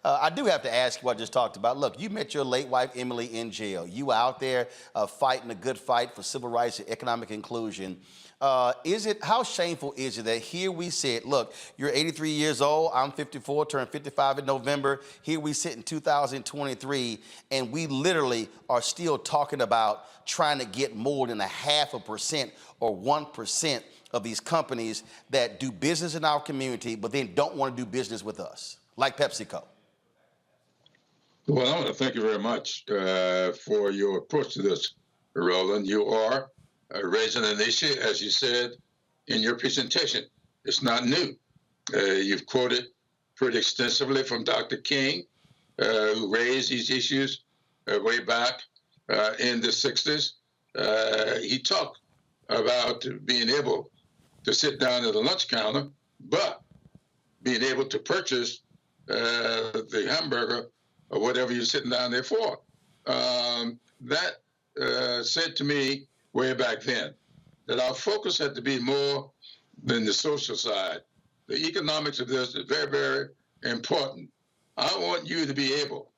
I do have to ask you what I just talked about. Look, you met your late wife, Emily, in jail. You were out there fighting a good fight for civil rights and economic inclusion. How shameful is it that here we sit, look, you're 83 years old, I'm 54, turned 55 in November. Here we sit in 2023, and we literally are still talking about trying to get more than 0.5% or 1% of these companies that do business in our community, but then don't want to do business with us, like PepsiCo. Well, I want to thank you very much for your approach to this, Roland. You are raising an issue, as you said in your presentation. It's not new. You've quoted pretty extensively from Dr. King, who raised these issues way back in the 60s. He talked about being able to sit down at a lunch counter, but being able to purchase the hamburger or whatever you're sitting down there for. That said to me way back then that our focus had to be more than the social side. The economics of this is very, very important. I want you to be able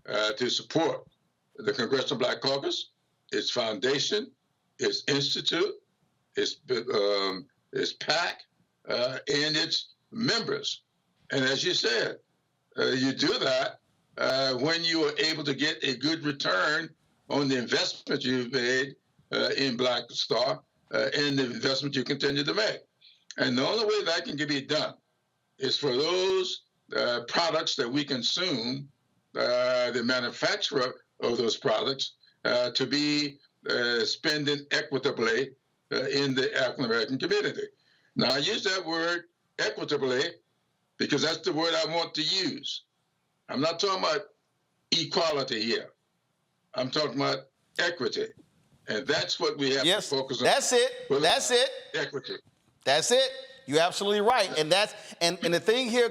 to support the Congressional Black Caucus, its foundation, its institute, its PAC, and its members. And as you said, you do that when you are able to get a good return on the investment you've made in Black Star and the investment you continue to make. And the only way that can be done is for those products that we consume, the manufacturer of those products, to be spending equitably in the African American community. Now, I use that word equitably because that's the word I want to use. I'm not talking about equality here. I'm talking about equity. And that's what we have to focus on. That's it. That's it. Equity. That's it. You're absolutely right. And the thing here,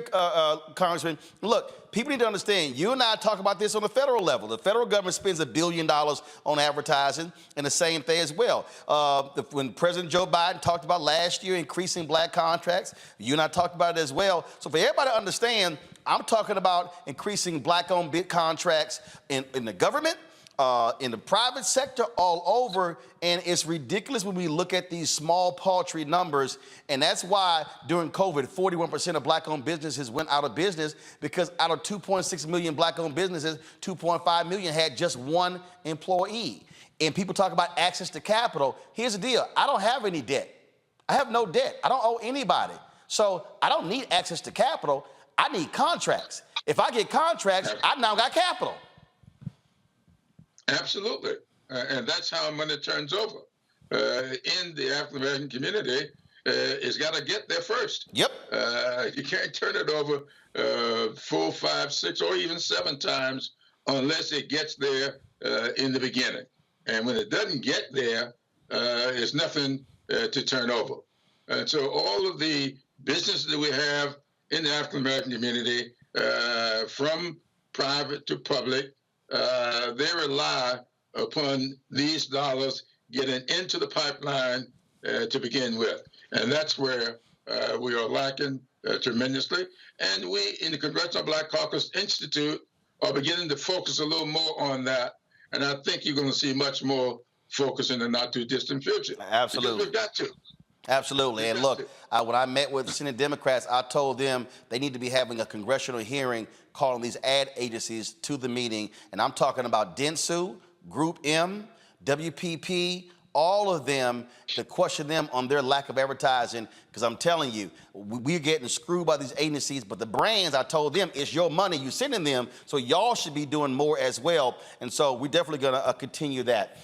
Congressman, look, people need to understand, you and I talk about this on the federal level. The federal government spends $1 billion on advertising, and the same thing as well. When President Joe Biden talked about last year increasing Black contracts, you and I talked about it as well. So for everybody to understand, I'm talking about increasing Black-owned bid contracts in the government, in the private sector, all over, and it's ridiculous when we look at these small, paltry numbers, and that's why during COVID, 41% of Black-owned businesses went out of business, because out of 2.6 million Black-owned businesses, 2.5 million had just one employee. And people talk about access to capital. Here's the deal. I don't have any debt. I have no debt. I don't owe anybody. So I don't need access to capital. I need contracts. If I get contracts, I now got capital. Absolutely. And that's how money turns over. In the African-American community, it's got to get there first. Yep. You can't turn it over 4, 5, 6, or even 7 times unless it gets there in the beginning. And when it doesn't get there, there's nothing to turn over. And so all of the businesses that we have in the African-American community, from private to public, they rely upon these dollars getting into the pipeline to begin with. And that's where we are lacking tremendously. And we, in the Congressional Black Caucus Institute, are beginning to focus a little more on that. And I think you're going to see much more focus in the not-too-distant future. Absolutely. Because we've got to. Absolutely. And look, when I met with the Senate Democrats, I told them they need to be having a congressional hearing calling these ad agencies to the meeting. And I'm talking about Dentsu, Group M, WPP, all of them, to question them on their lack of advertising. Because I'm telling you, we're getting screwed by these agencies. But the brands, I told them, it's your money. You're sending them. So y'all should be doing more as well. And so we're definitely going to continue that.